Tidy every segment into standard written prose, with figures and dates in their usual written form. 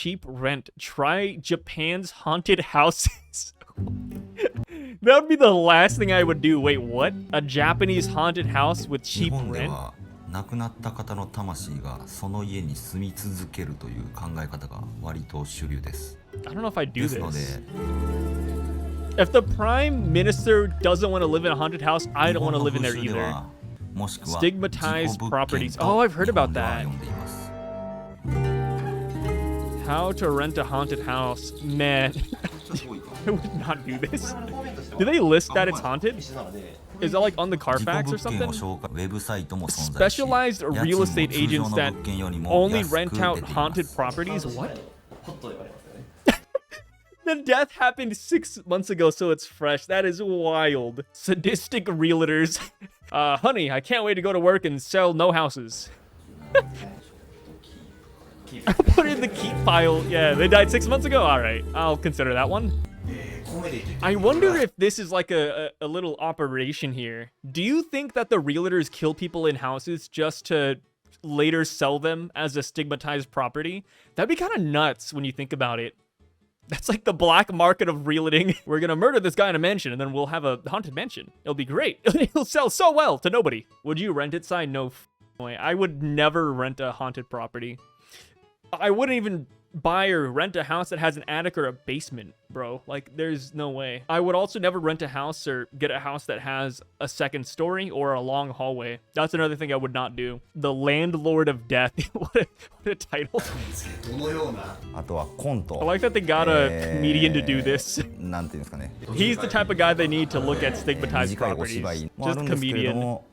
cheap rent. Try Japan's haunted houses. That would be the last thing I would do. Wait, what? A Japanese haunted house with cheap rent? 亡くなった方の魂がその家に住み続けるという考え方が割と主流です。 I don't know if I do ですので this. If the prime minister doesn't want to live in a haunted house, I don't want to live in there either. もしくは Stigmatized 事故物件 properties. と Oh, I've heard 日 about 本では that. 呼んでいます。 How to rent a haunted house. Man, I would not do this. Do they list that it's haunted? Is that like on the Carfax or 事故物件 something? を紹介ウェブサイトも存在し、 Specialized 家賃 real も estate 通常 agents の that 物件よりも only 安く rent 出て out いま haunted す。 properties? What? The death happened 6 months ago, so it's fresh. That is wild. Sadistic realtors. Honey, I can't wait to go to work and sell no houses. Put it in the keep pile. Yeah, they died 6 months ago? Alright, I'll consider that one. I wonder if this is like a little operation here. Do you think that the realtors kill people in houses just to later sell them as a stigmatized property? That'd be kind of nuts when you think about it. That's like the black market of realting. We're gonna murder this guy in a mansion and then we'll have a haunted mansion. It'll be great. It'll sell so well to nobody. Would you rent it, Sai? No way. I would never rent a haunted property. I wouldn't even buy or rent a house that has an attic or a basement, bro. Like, there's no way. I would also never rent a house or get a house that has a second story or a long hallway. That's another thing I would not do. The Landlord of Death. What a title. あとはコント。 I like that they got a comedian to do this. なんていうんですかね。 He's the type of guy they need to look at stigmatized 短いお properties. 芝居もあ Just るんですけれど comedian. も、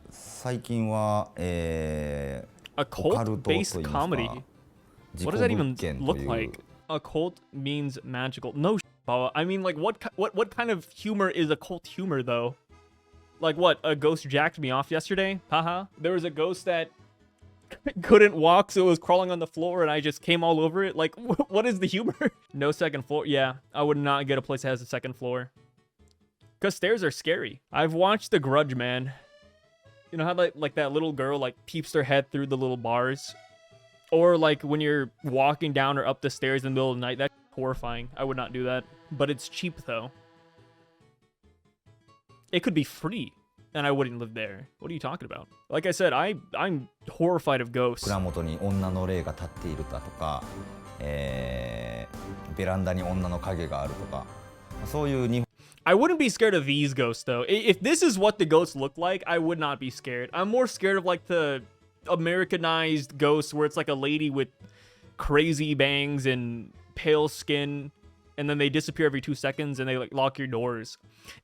最近はA オカルトといいます cult-based か。 comedy. 事 What 故 does that 物 even 件と look いう like? A cult means magical. No, Baba. I mean, like, what kind of humor is a cult humor, though? Like, what? A ghost jacked me off yesterday? Haha. There was a ghost that couldn't walk, so it was crawling on the floor, and I just came all over it. Like, what is the humor? No second floor. Yeah, I would not get a place that has a second floor. Because stairs are scary. I've watched The Grudge, man. You know how, like that little girl, like, peeps their head through the little bars? Or like when you're walking down or up the stairs in the middle of the night, that's horrifying. I would not do that. But it's cheap though. It could be free and I wouldn't live there. What are you talking about? Like I said, I'm horrified of ghosts. 蔵元に女の霊が立っているだとか、ベランダに女の影があるとか、そういう日本 I wouldn't be scared of these ghosts though. If this is what the ghosts look like, I would not be scared. I'm more scared of like the Americanized ghosts where it's like a lady with crazy bangs and pale skin and then they disappear every 2 seconds and they like lock your doors.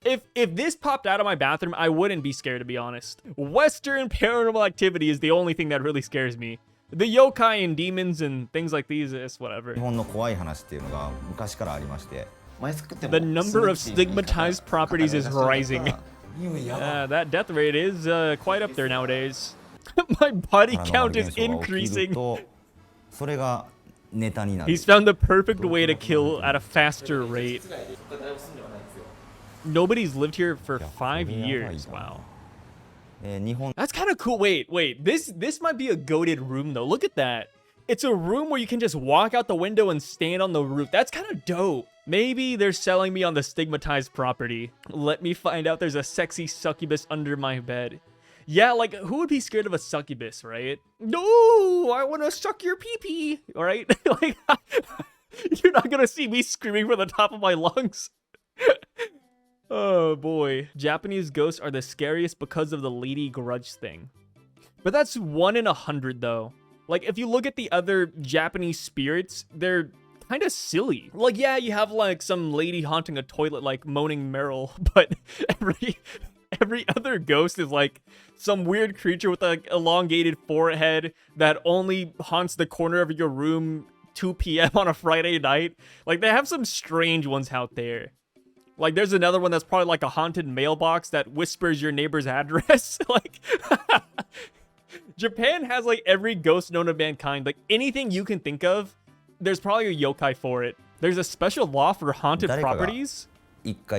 If this popped out of my bathroom, I wouldn't be scared, to be honest. Western paranormal activity is the only thing that really scares me. The yokai and demons and things like these is whatever. 日本の怖い話っていうのが昔からありまして、 The number of stigmatized properties is rising. Yeah, that death rate is quite up there nowadays. My body count is increasing. それがネタになる。 He's found the perfect way to kill at a faster rate. Nobody's lived here for 5 years. Wow. 日本 That's kind of cool. Wait. This might be a goated room though. Look at that. It's a room where you can just walk out the window and stand on the roof. That's kind of dope. Maybe they're selling me on the stigmatized property. Let me find out there's a sexy succubus under my bed. Yeah, like, who would be scared of a succubus, right? No, I want to suck your pee-pee, all right? Like, you're not going to see me screaming from the top of my lungs. Oh, boy. Japanese ghosts are the scariest because of the lady grudge thing. But that's 1 in 100, though. Like, if you look at the other Japanese spirits, they're kind of silly. Like, yeah, you have, like, some lady haunting a toilet, like Moaning Meryl, but every other ghost is like some weird creature with an elongated forehead that only haunts the corner of your room 2 p.m. on a Friday night. Like, they have some strange ones out there. Like, there's another one that's probably like a haunted mailbox that whispers your neighbor's address. Like, Japan has like every ghost known to mankind. Like, anything you can think of, there's probably a yokai for it. There's a special law for haunted properties.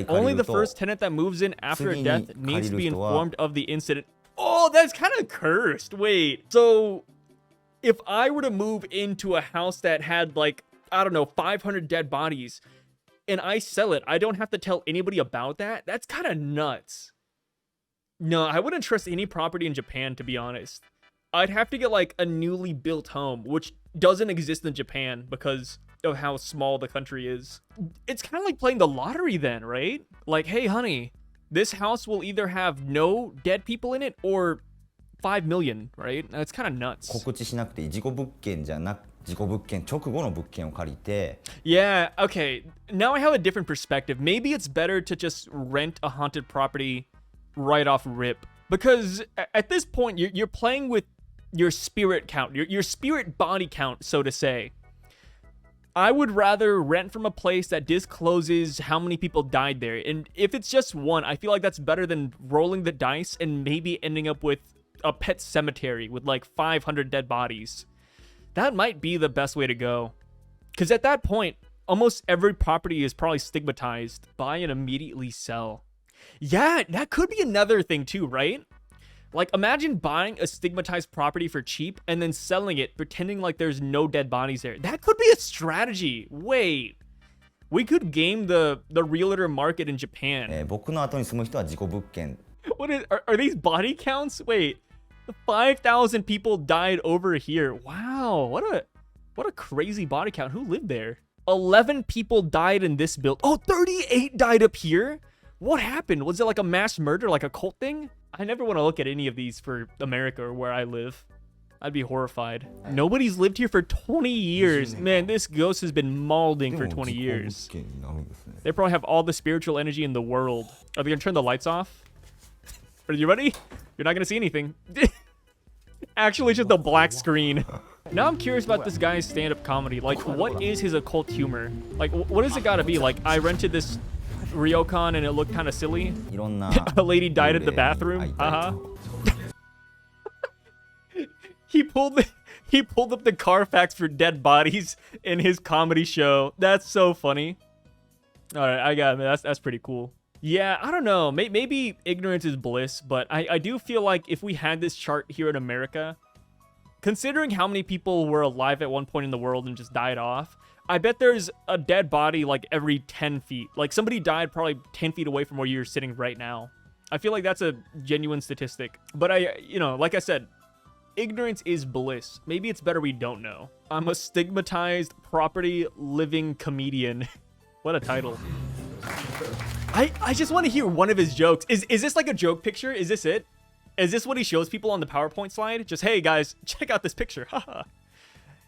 Only the first tenant that moves in after a death needs to be informed of the incident. Oh, that's kind of cursed. Wait, so if I were to move into a house that had like I don't know, 500 dead bodies, and I sell it. I don't have to tell anybody about that. That's kind of nuts. No, I wouldn't trust any property in Japan, to be honest. I'd have to get like a newly built home, which doesn't exist in Japan because of how small the country is. It's kind of like playing the lottery then, right? Like, hey, honey, this house will either have no dead people in it or 5 million, right? That's kind of nuts. 告知しなくていい事故物件じゃなく事故物件直後の物件を借りて Yeah, okay. Now I have a different perspective. Maybe it's better to just rent a haunted property right off rip. Because at this point, you're playing with your spirit count, your spirit body count, so to say. I would rather rent from a place that discloses how many people died there. And if it's just one, I feel like that's better than rolling the dice and maybe ending up with a pet cemetery with like 500 dead bodies. That might be the best way to go. Because at that point, almost every property is probably stigmatized. Buy and immediately sell. Yeah, that could be another thing too, right? Like, imagine buying a stigmatized property for cheap and then selling it, pretending like there's no dead bodies there. That could be a strategy. Wait. We could game the realtor market in Japan. 僕の後に住む人は事故物件 What is, are these body counts? Wait. 5,000 people died over here. Wow, what a crazy body count. Who lived there? 11 people died in this build. Oh, 38 died up here? What happened? Was it like a mass murder, like a cult thing? I never want to look at any of these for America or where I live. I'd be horrified. Nobody's lived here for 20 years. Man, this ghost has been mauling for 20 years. They probably have all the spiritual energy in the world. Are they gonna turn the lights off? Are you ready? You're not gonna see anything. Actually, just a black screen. Now I'm curious about this guy's stand-up comedy. Like, what is his occult humor? Like, what does it gotta be? Like, I rented this Ryokan and it looked kind of silly. いろんな A lady died at the bathroom. He pulled up the Carfax for dead bodies in his comedy show. That's so funny. All right, I got it. That's pretty cool. Yeah, I don't know. Maybe ignorance is bliss, but I do feel like if we had this chart here in America, considering how many people were alive at one point in the world and just died off, I bet there's a dead body like every 10 feet. Like somebody died probably 10 feet away from where you're sitting right now. I feel like that's a genuine statistic. But like I said, ignorance is bliss. Maybe it's better we don't know. I'm a stigmatized property living comedian. What a title. I just want to hear one of his jokes. Is this like a joke picture? Is this it? Is this what he shows people on the PowerPoint slide? Just, hey guys, check out this picture. Haha.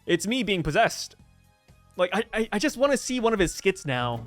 It's me being possessed. Like, I just want to see one of his skits now.